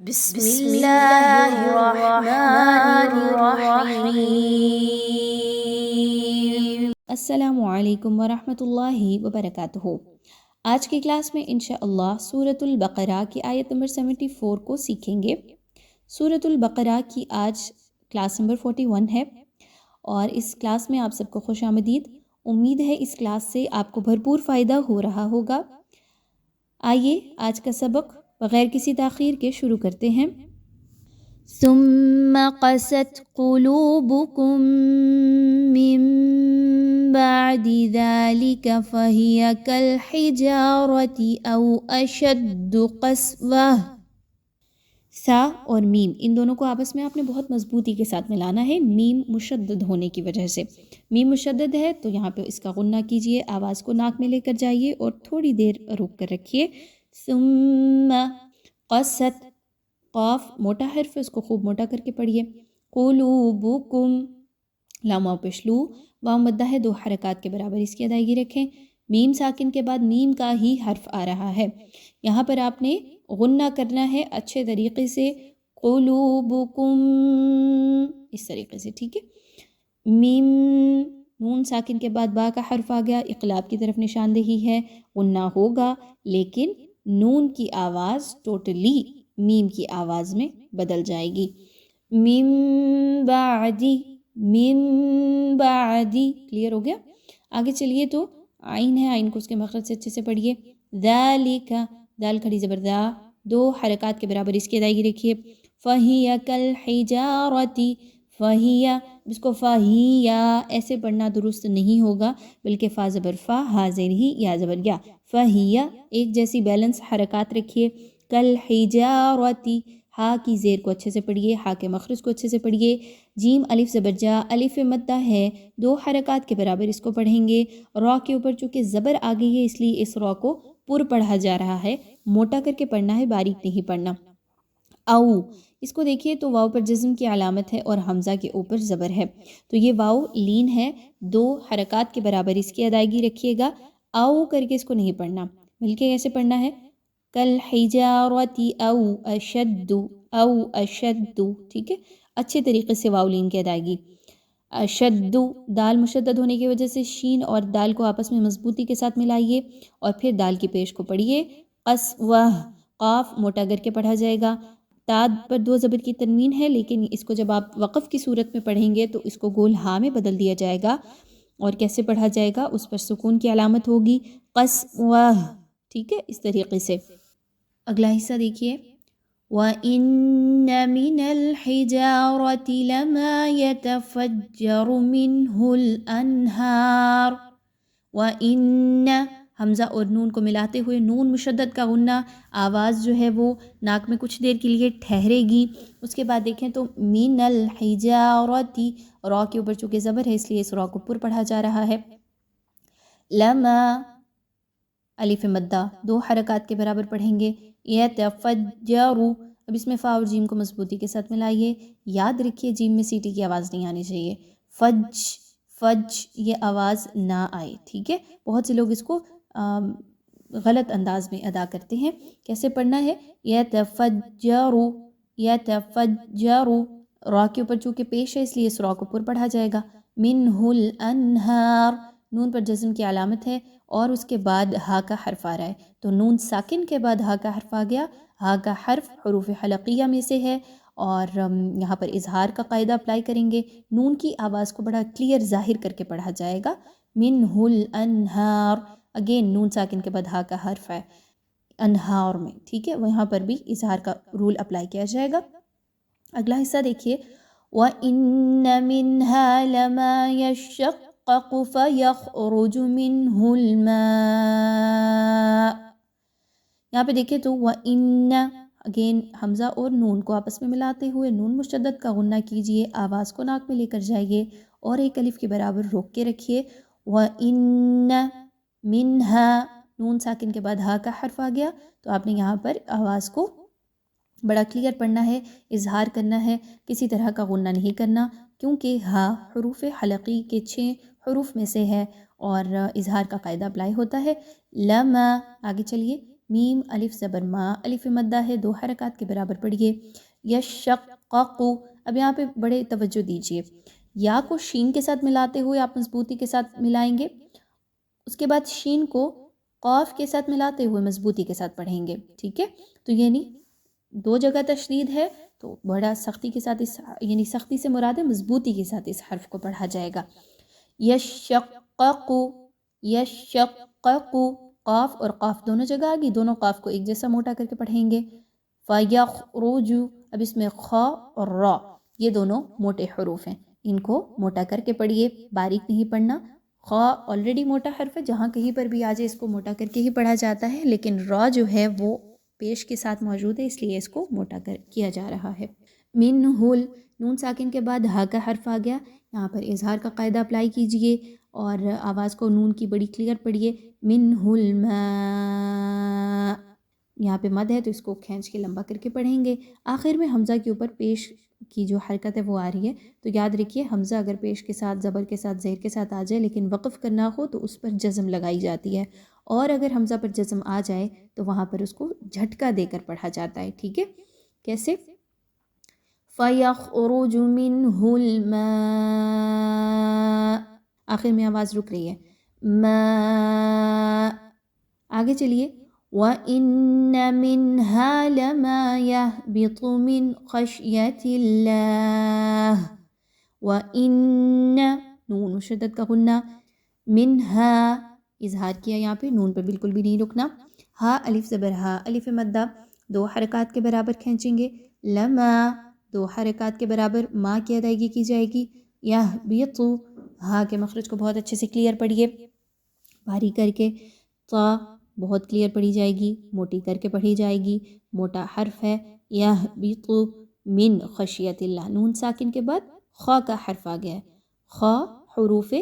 بسم اللہ الرحمن الرحیم۔ السلام علیکم ورحمۃ اللہ وبرکاتہ۔ آج کی کلاس میں انشاءاللہ سورۃ البقرہ کی آیت نمبر 74 کو سیکھیں گے۔ سورۃ البقرہ کی آج کلاس نمبر 41 ہے اور اس کلاس میں آپ سب کو خوش آمدید۔ امید ہے اس کلاس سے آپ کو بھرپور فائدہ ہو رہا ہوگا۔ آئیے آج کا سبق بغیر کسی تاخیر کے شروع کرتے ہیں۔ ثم قست قلوبكم من بعد ذلك فهي كالحجارة أو أشد قسوة۔ سا اور میم ان دونوں کو آپس میں آپ نے بہت مضبوطی کے ساتھ ملانا ہے، میم مشدد ہونے کی وجہ سے۔ میم مشدد ہے تو یہاں پہ اس کا غنہ کیجئے، آواز کو ناک میں لے کر جائیے اور تھوڑی دیر رک کر رکھیے۔ ثم قست، قاف موٹا حرف ہے، اس کو خوب موٹا کر کے پڑھیے۔ قلوبکم، لام واو پیش لو، واو مدہ ہے، 2 حرکات کے برابر اس کی ادائیگی رکھیں۔ میم ساکن کے بعد میم کا ہی حرف آ رہا ہے، یہاں پر آپ نے غنہ کرنا ہے اچھے طریقے سے، قلوبکم اس طریقے سے، ٹھیک ہے۔ میم نون ساکن کے بعد با کا حرف آ گیا، اقلاب کی طرف نشاندہی ہے، غنہ ہوگا لیکن نون کی آواز ٹوٹلی میم کی آواز میں بدل جائے گی۔ من بعدی، من بعدی، کلیئر ہو گیا؟ آگے چلیے تو عین ہے، عین کو اس کے مخرج سے اچھے سے پڑھیے۔ ذالک، دال کھڑی زبر دا، 2 حرکات کے برابر اس کی ادائیگی رکھیے۔ فہی کالحجارۃ، فہی، اس کو فہیا ایسے پڑھنا درست نہیں ہوگا بلکہ فا زبر فا، ہا زیر ہی، یا زبر یا، فہیا ایک جیسی بیلنس حرکات رکھیے۔ کالحجارۃ، ہا کی زیر کو اچھے سے پڑھیے، ہا کے مخرج کو اچھے سے پڑھیے۔ جیم الف زبر جا، الف مدہ ہے، 2 حرکات کے برابر اس کو پڑھیں گے۔ را کے اوپر چونکہ زبر آ گئی ہے اس لیے اس را کو پر پڑھا جا رہا ہے، موٹا کر کے پڑھنا ہے، باریک نہیں پڑھنا۔ او، اس کو دیکھیے تو واو پر جزم کی علامت ہے اور حمزہ کے اوپر زبر ہے، تو یہ واو لین ہے، 2 حرکات کے برابر اس کی ادائیگی رکھیے گا۔ او کر کے اس کو نہیں پڑھنا بلکہ کیسے پڑھنا ہے، کالحجارۃ او اشد، او اشد، ٹھیک ہے، اچھے طریقے سے واو لین کی ادائیگی۔ اشد، دال مشدد ہونے کی وجہ سے شین اور دال کو آپس میں مضبوطی کے ساتھ ملائیے اور پھر دال کی پیش کو پڑھیے۔ قسوہ، قاف موٹا کر کے پڑھا جائے گا، تاد پر 2 زبر کی تنوین ہے لیکن اس کو جب آپ وقف کی صورت میں پڑھیں گے تو اس کو گول ہا میں بدل دیا جائے گا، اور کیسے پڑھا جائے گا، اس پر سکون کی علامت ہوگی، قسوہ، ٹھیک ہے، اس طریقے سے۔ اگلا حصہ دیکھیے، وَإِنَّ مِنَ الْحِجَارَةِ لَمَا يَتَفَجَّرُ مِنْهُ الْأَنْهَارُ۔ وَإِنَّ، حمزہ اور نون کو ملاتے ہوئے نون مشدد کا غنہ، آواز جو ہے وہ ناک میں کچھ دیر کے لیے ٹھہرے گی۔ اس کے بعد دیکھیں تو من الحجارۃ، را کے اوپر چونکہ زبر ہے اس لیے اس را کو پر پڑھا جا رہا ہے۔ لما، الف مدہ، 2 حرکات کے برابر پڑھیں گے۔ یتفجر، اب اس میں فا اور جیم کو مضبوطی کے ساتھ ملائیے، یاد رکھیے جیم میں سیٹی کی آواز نہیں آنی چاہیے، فج، فج یہ آواز نہ آئے، ٹھیک ہے۔ بہت سے لوگ اس کو غلط انداز میں ادا کرتے ہیں، کیسے پڑھنا ہے، یتفجر، یتفجر، را کے اوپر چونکہ پیش ہے اس لیے اس را کو پر پڑھا جائے گا۔ منہ الانہار، نون پر جزم کی علامت ہے اور اس کے بعد ہا کا حرف آ رہا ہے، تو نون ساکن کے بعد ہا کا حرف آ گیا، ہا کا حرف حروف حلقیہ میں سے ہے اور یہاں پر اظہار کا قاعدہ اپلائی کریں گے، نون کی آواز کو بڑا کلیئر ظاہر کر کے پڑھا جائے گا۔ منہ الانہار، اگین نون ساکن کے بعد ہا کا حرف ہے انہار میں، ٹھیک ہے، وہاں پر بھی اظہار کا رول اپلائی کیا جائے گا۔ اگلا حصہ دیکھیے، وَإِنَّ مِنْهَا لَمَا يَشَّقَّقُ فَيَخْرُجُ مِنْهُ الْمَاءُ۔ یہاں پہ دیکھیں تو وَإِنَّ، اگین حمزہ اور نون کو آپس میں ملاتے ہوئے نون مشدد کا غنہ کیجئے، آواز کو ناک میں لے کر جائیے اور ایک الف کے برابر روک کے رکھیے۔ وَإِنَّ مِنْهَا، نون ساکن کے بعد ہا کا حرف آ گیا تو آپ نے یہاں پر آواز کو بڑا کلیئر پڑھنا ہے، اظہار کرنا ہے، کسی طرح کا غنہ نہیں کرنا کیونکہ ہا حروف حلقی کے 6 حروف میں سے ہے اور اظہار کا قاعدہ اپلائی ہوتا ہے۔ لما، آگے چلیے، میم الف زبر ما، الف مدہ ہے، 2 حرکات کے برابر پڑھیے. یشقق، اب یہاں پہ بڑے توجہ دیجیے، یا کو شین کے ساتھ ملاتے ہوئے آپ مضبوطی کے ساتھ ملائیں گے، اس کے بعد شین کو قاف کے ساتھ ملاتے ہوئے مضبوطی کے ساتھ پڑھیں گے. ٹھیک ہے، تو یعنی 2 جگہ تشدید ہے تو بڑا سختی کے ساتھ یعنی سختی سے مراد ہے مضبوطی کے ساتھ اس حرف کو پڑھا جائے گا. یشقق، یشقق، قاف اور قاف دونوں جگہ آگی، دونوں قاف کو ایک جیسا موٹا کر کے پڑھیں گے. فیخرج، اب اس میں خا اور را یہ دونوں موٹے حروف ہیں، ان کو موٹا کر کے پڑھیے، باریک نہیں پڑھنا. خا آلریڈی موٹا حرف ہے، جہاں کہیں پر بھی آ جائے اس کو موٹا کر کے ہی پڑھا جاتا ہے، لیکن را جو ہے وہ پیش کے ساتھ موجود ہے، اس لیے اس کو موٹا کیا جا رہا ہے. منہل، نون ساکن کے بعد ہا کا حرف آ گیا، یہاں پر اظہار کا قاعدہ اپلائی کیجئے اور آواز کو نون کی بڑی کلیئر پڑھیے. منہل ماء، یہاں پہ مد ہے تو اس کو کھینچ کے لمبا کر کے پڑھیں گے. آخر میں حمزہ کے اوپر پیش کی جو حرکت ہے وہ آ رہی ہے، تو یاد رکھیے حمزہ اگر پیش کے ساتھ، زبر کے ساتھ، زیر کے ساتھ آ جائے لیکن وقف کرنا ہو تو اس پر جزم لگائی جاتی ہے، اور اگر حمزہ پر جزم آ جائے تو وہاں پر اس کو جھٹکا دے کر پڑھا جاتا ہے. ٹھیک ہے، کیسے؟ فَيَخْرُجُ مِنْهُ الْمَاءُ، آخر میں آواز رک رہی ہے، ماء. آگے چلیے. وَإِنَّ مِنْهَا لَمَا يَهْبِطُ مِنْ خَشْيَةِ اللَّهِ. وَإِنَّ، نون مشدد کا غنہ، منها اظہار کیا، یہاں پہ نون پہ بالکل بھی نہیں رکنا. ہا الف زبر ہا، الف مدہ 2 حرکات کے برابر کھینچیں گے. لما 2 حرکات کے برابر ما کی ادائیگی کی جائے گی. یہبط، ہا کے مخرج کو بہت اچھے سے کلیئر پڑھیے بھاری کر کے. طا بہت کلیئر پڑھی جائے گی، موٹی کر کے پڑھی جائے گی، موٹا حرف ہے. یہبط من خشیت اللہ، نون ساکن کے بعد خا کا حرف آ گیا ہے، خا حروف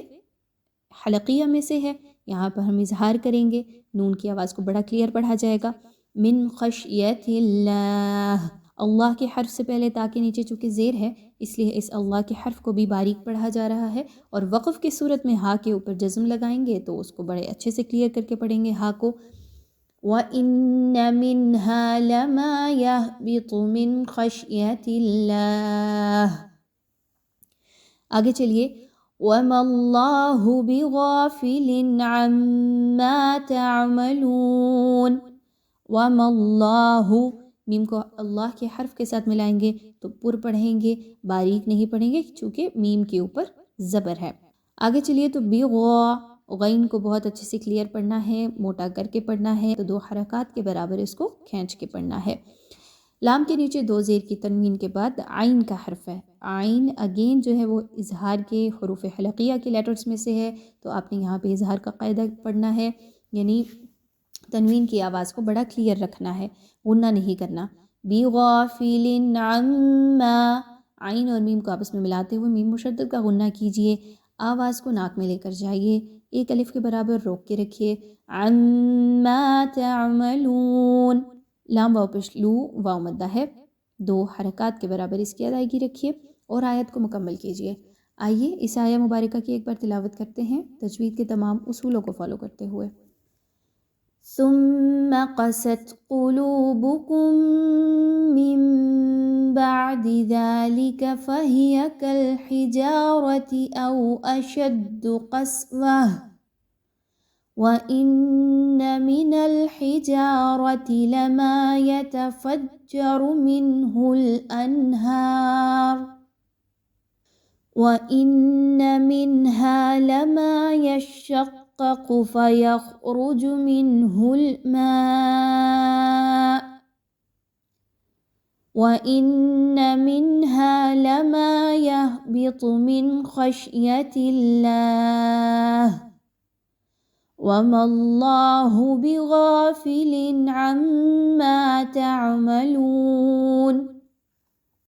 حلقیہ میں سے ہے، یہاں پر ہم اظہار کریں گے، نون کی آواز کو بڑا کلیئر پڑھا جائے گا. من خشیت اللہ، اللہ کے حرف سے پہلے تا کے نیچے چونکہ زیر ہے اس لیے اس اللہ کے حرف کو بھی باریک پڑھا جا رہا ہے، اور وقف کی صورت میں ہا کے اوپر جزم لگائیں گے تو اس کو بڑے اچھے سے کلیئر کر کے پڑھیں گے ہا کو. وَإِنَّ مِنْهَا لَمَا يَهْبِطُ مِنْ خَشْيَةِ اللَّهِ. آگے چلیے. وَمَا اللَّهُ بِغَافِلٍ عَمَّا تَعْمَلُونَ. وَمَا اللَّهُ، میم کو اللہ کے حرف کے ساتھ ملائیں گے تو پر پڑھیں گے، باریک نہیں پڑھیں گے چونکہ میم کے اوپر زبر ہے. آگے چلیے. تو بغا، غین کو بہت اچھے سے کلیئر پڑھنا ہے، موٹا کر کے پڑھنا ہے، تو 2 حرکات کے برابر اس کو کھینچ کے پڑھنا ہے. لام کے نیچے 2 زیر کی تنوین کے بعد عین کا حرف ہے. عین اگین جو ہے وہ اظہار کے حروف حلقیہ کے لیٹرز میں سے ہے، تو آپ نے یہاں پہ اظہار کا قاعدہ پڑھنا ہے، یعنی تنوین کی آواز کو بڑا کلیئر رکھنا ہے، غنہ نہیں کرنا. بغافل عما، عین اور میم کو آپس میں ملاتے ہوئے میم مشدد کا غنہ کیجئے، آواز کو ناک میں لے کر جائیے، ایک الف کے برابر روک کے رکھیے. عما تعملون، لام واو پیش لو، واو مدہ ہے، 2 حرکات کے برابر اس کی ادائیگی رکھیے اور آیت کو مکمل کیجئے. آئیے اس آیہ مبارکہ کی ایک بار تلاوت کرتے ہیں تجوید کے تمام اصولوں کو فالو کرتے ہوئے. ثم قست قلوبكم من بعد ذلك فهي كالحجارة أو أشد قسوة وإن من الحجارة لما يتفجر منه الأنهار وإن منها لما يشقق فيخرج منه الماء وإن منها لما يهبط من خشية الله وما الله بغافل عما تعملون.